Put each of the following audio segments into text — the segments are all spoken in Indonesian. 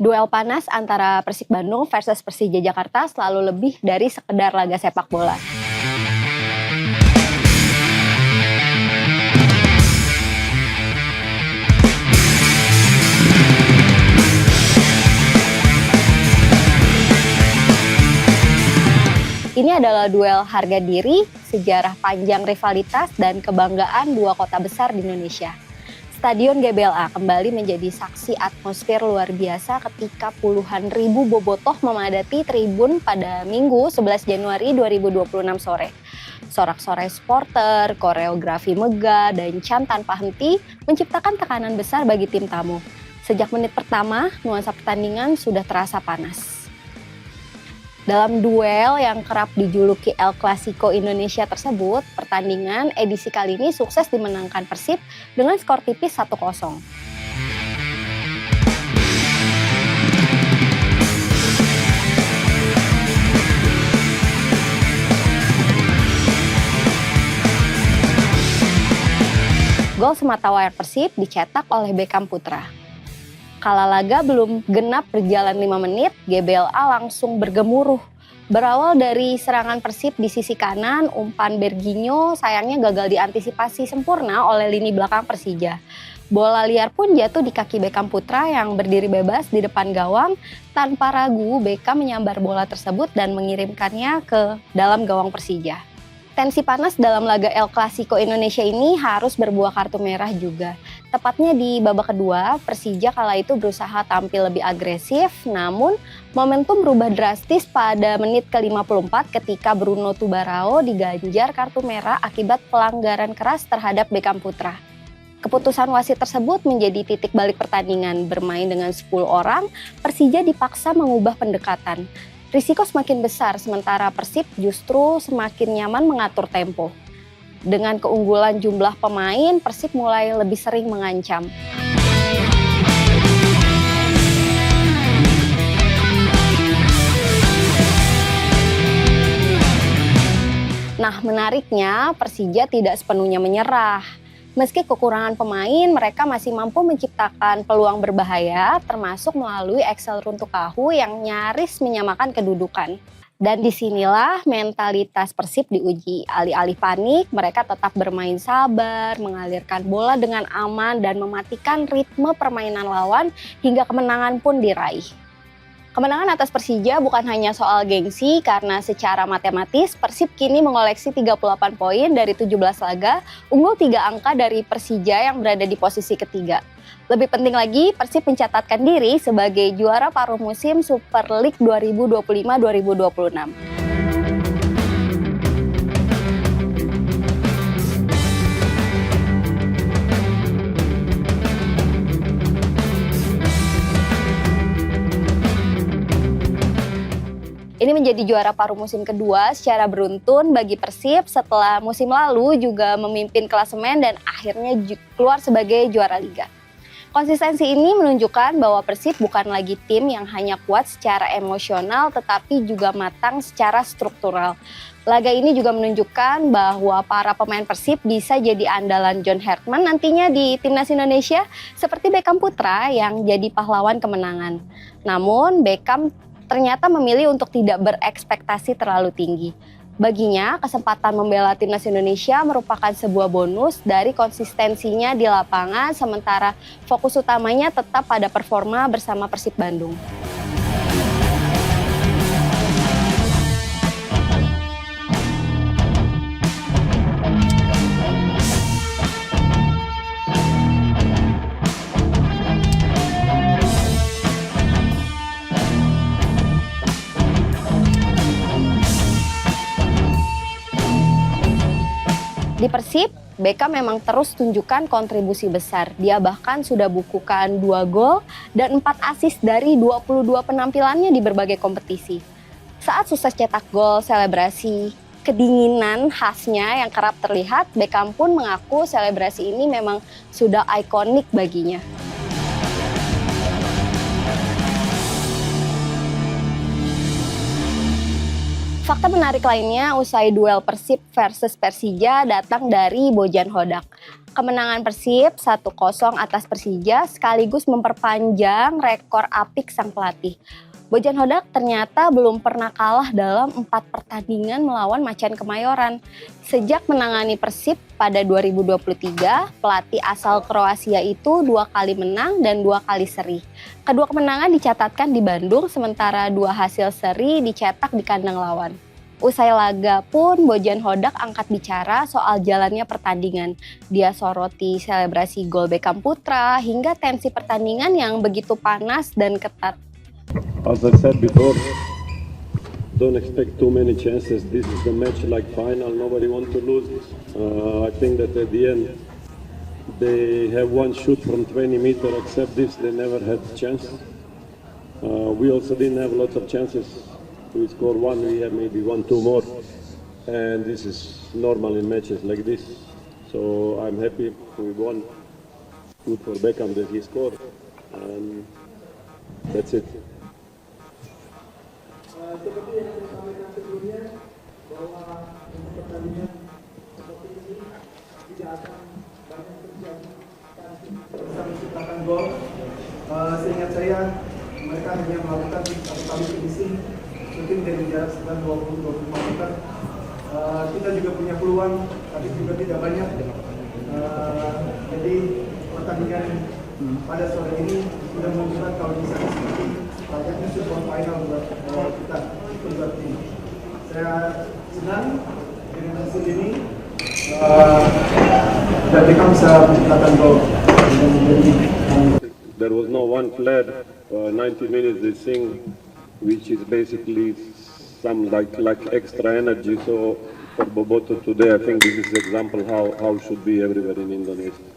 Duel panas antara Persib Bandung versus Persija Jakarta selalu lebih dari sekedar laga sepak bola. Ini adalah duel harga diri, sejarah panjang rivalitas, dan kebanggaan dua kota besar di Indonesia. Stadion GBLA kembali menjadi saksi atmosfer luar biasa ketika puluhan ribu bobotoh memadati tribun pada Minggu 11 Januari 2026 sore. Sorak-sorai supporter, koreografi megah, dan chant tanpa henti menciptakan tekanan besar bagi tim tamu. Sejak menit pertama, nuansa pertandingan sudah terasa panas. Dalam duel yang kerap dijuluki El Clasico Indonesia tersebut, pertandingan edisi kali ini sukses dimenangkan Persib dengan skor tipis 1-0. Gol sematawayang Persib dicetak oleh Beckham Putra. Kala laga belum genap berjalan 5 menit, GBLA langsung bergemuruh. Berawal dari serangan Persib di sisi kanan, umpan Berginho sayangnya gagal diantisipasi sempurna oleh lini belakang Persija. Bola liar pun jatuh di kaki Beckham Putra yang berdiri bebas di depan gawang. Tanpa ragu, Beckham menyambar bola tersebut dan mengirimkannya ke dalam gawang Persija. Tensi panas dalam laga El Clasico Indonesia ini harus berbuah kartu merah juga. Tepatnya di babak kedua, Persija kala itu berusaha tampil lebih agresif, namun momentum berubah drastis pada menit ke-54 ketika Bruno Tubarao diganjar kartu merah akibat pelanggaran keras terhadap Beckham Putra. Keputusan wasit tersebut menjadi titik balik pertandingan. Bermain dengan 10 orang, Persija dipaksa mengubah pendekatan. Risiko semakin besar sementara Persib justru semakin nyaman mengatur tempo. Dengan keunggulan jumlah pemain, Persib mulai lebih sering mengancam. Nah, menariknya Persija tidak sepenuhnya menyerah. Meski kekurangan pemain, mereka masih mampu menciptakan peluang berbahaya, termasuk melalui Axel Runtukahu yang nyaris menyamakan kedudukan. Dan disinilah mentalitas Persib diuji. Alih-alih panik, mereka tetap bermain sabar, mengalirkan bola dengan aman, dan mematikan ritme permainan lawan hingga kemenangan pun diraih. Kemenangan atas Persija bukan hanya soal gengsi karena secara matematis Persib kini mengoleksi 38 poin dari 17 laga, unggul 3 angka dari Persija yang berada di posisi ketiga. Lebih penting lagi, Persib mencatatkan diri sebagai juara paruh musim Super League 2025-2026. Ini menjadi juara paruh musim kedua secara beruntun bagi Persib setelah musim lalu juga memimpin klasemen dan akhirnya keluar sebagai juara liga. Konsistensi ini menunjukkan bahwa Persib bukan lagi tim yang hanya kuat secara emosional tetapi juga matang secara struktural. Laga ini juga menunjukkan bahwa para pemain Persib bisa jadi andalan John Hartman nantinya di Timnas Indonesia seperti Beckham Putra yang jadi pahlawan kemenangan. Namun Beckham ternyata memilih untuk tidak berekspektasi terlalu tinggi. Baginya, kesempatan membela Timnas Indonesia merupakan sebuah bonus dari konsistensinya di lapangan, sementara fokus utamanya tetap pada performa bersama Persib Bandung. Di Persib, Beckham memang terus tunjukkan kontribusi besar. Dia bahkan sudah bukukan 2 gol dan 4 assist dari 22 penampilannya di berbagai kompetisi. Saat sukses cetak gol, selebrasi kedinginan khasnya yang kerap terlihat, Beckham pun mengaku selebrasi ini memang sudah ikonik baginya. Fakta menarik lainnya usai duel Persib versus Persija datang dari Bojan Hodak. Kemenangan Persib 1-0 atas Persija sekaligus memperpanjang rekor apik sang pelatih. Bojan Hodak ternyata belum pernah kalah dalam 4 pertandingan melawan Macan Kemayoran. Sejak menangani Persib pada 2023, pelatih asal Kroasia itu 2 kali menang dan 2 kali seri. Kedua kemenangan dicatatkan di Bandung, sementara 2 hasil seri dicetak di kandang lawan. Usai laga pun Bojan Hodak angkat bicara soal jalannya pertandingan. Dia soroti selebrasi gol Beckham Putra hingga tensi pertandingan yang begitu panas dan ketat. As I said before, don't expect too many chances. This is the match like final. Nobody wants to lose. I think that at the end, they have one shoot from 20 meters. Except this, they never had a chance. We also didn't have lots of chances. We score one, we have maybe 1-2 more. And this is normal in matches like this. So I'm happy we won. Good for Beckham that he scored. And that's it. Seperti yang disampaikan sebelumnya bahwa untuk pertandingan seperti ini tidak akan banyak terjadi karena bisa menciptakan gol. Seingat saya mereka hanya melakukan satu kali finishing mungkin dari jarak sekitar 20-25 meter. Kita juga punya peluang tapi juga tidak banyak. Jadi pertandingan pada sore ini sudah menunjukkan kalau bisa seperti layaknya super final buat kita buat tim. Saya senang dengan hasil ini dan kita bisa menciptakan gol. There was no one flare, 90 minutes they sing, which is basically some like extra energy. So for Boboto today, I think this is example how should be everywhere in Indonesia.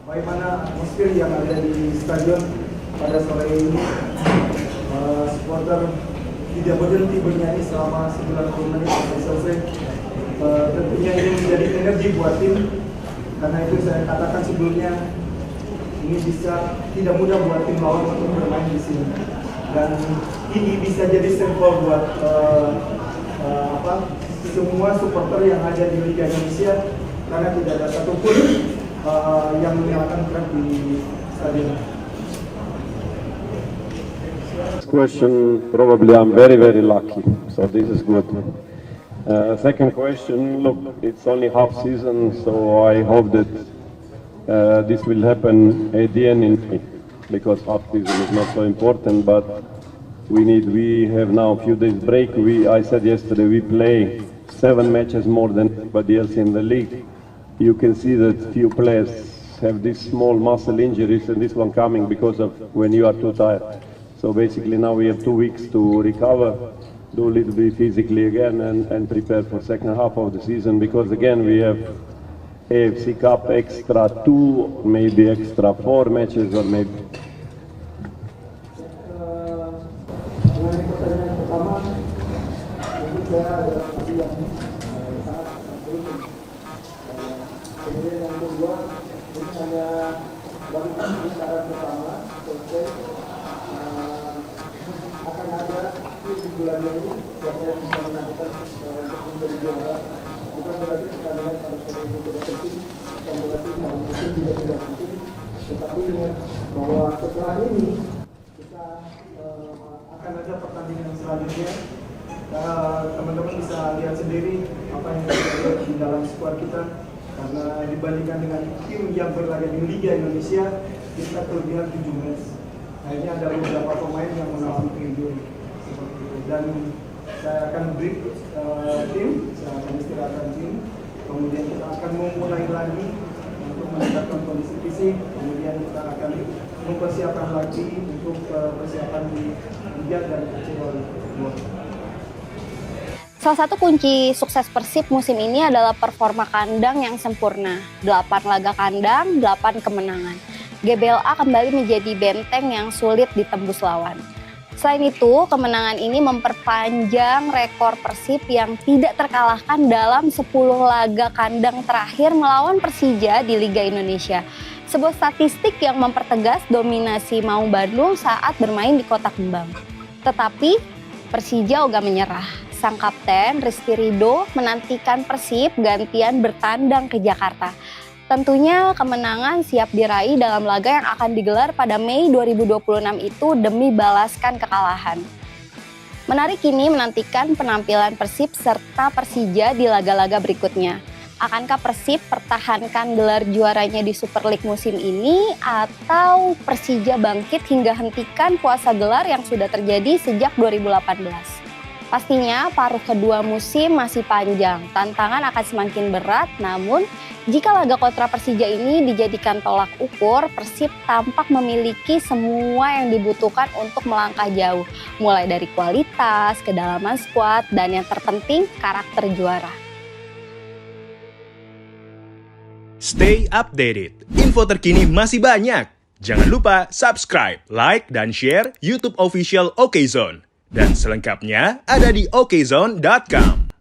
Bagaimana atmosfer yang ada di stadion pada sore ini, supporter tidak berhenti bernyanyi selama 90 menit sampai selesai. Tentunya ini menjadi energi buat tim, karena itu saya katakan sebelumnya ini bisa tidak mudah buat tim lawan untuk bermain di sini, dan ini bisa jadi sampel buat semua supporter yang ada di Liga Indonesia, karena tidak ada satupun yang menyalakan truk di stadion. This question, probably I'm very lucky, so this is good. Second question, look, it's only half season, so I hope that this will happen at the end because half season is not so important, but we have now a few days break. I said yesterday we play 7 matches more than anybody else in the league. You can see that few players have these small muscle injuries, and this one coming because of when you are too tired. So basically now we have 2 weeks to recover, do a little bit physically again, and prepare for second half of the season, because again we have AFC Cup extra 2, maybe extra 4 matches, or maybe. Kemudian yang kedua, ini hanya bagi pembicaraan pertama, selesai akan ada di bulan ini siapa yang bisa menentukan untuk menjadi juara. Bukan berarti pertandingan pada sore itu tidak penting, bukan berarti pada musim juga tidak penting, tetapi ingat bahwa setelah ini kita akan ada pertandingan selanjutnya. Teman-teman bisa lihat sendiri apa yang terjadi di dalam skuad kita, karena dibandingkan dengan tim yang berlaga di Liga Indonesia, kita kelebihan 7 match. Akhirnya ada beberapa pemain yang mengalami pengunduran seperti itu. Dan saya akan break tim, saya akan istirahatkan tim, kemudian kita akan memulai lagi untuk meningkatkan kondisi fisik, kemudian kita akan mempersiapkan lagi untuk persiapan di Liga dan Kecil. Salah satu kunci sukses Persib musim ini adalah performa kandang yang sempurna. 8 laga kandang, 8 kemenangan. GBLA kembali menjadi benteng yang sulit ditembus lawan. Selain itu, kemenangan ini memperpanjang rekor Persib yang tidak terkalahkan dalam 10 laga kandang terakhir melawan Persija di Liga Indonesia. Sebuah statistik yang mempertegas dominasi Maung Bandung saat bermain di Kota Kembang. Tetapi Persija ogah menyerah. sang kapten Rizky Ridho menantikan Persib gantian bertandang ke Jakarta. Tentunya kemenangan siap diraih dalam laga yang akan digelar pada Mei 2026 itu demi balaskan kekalahan. Menarik ini menantikan penampilan Persib serta Persija di laga-laga berikutnya. Akankah Persib pertahankan gelar juaranya di Super League musim ini atau Persija bangkit hingga hentikan puasa gelar yang sudah terjadi sejak 2018? Pastinya paruh kedua musim masih panjang, tantangan akan semakin berat, namun jika laga kontra Persija ini dijadikan tolak ukur, Persib tampak memiliki semua yang dibutuhkan untuk melangkah jauh, mulai dari kualitas, kedalaman skuad, dan yang terpenting karakter juara. Stay updated, info terkini masih banyak. Jangan lupa subscribe, like, dan share YouTube official OKZone. Dan selengkapnya ada di okezone.com.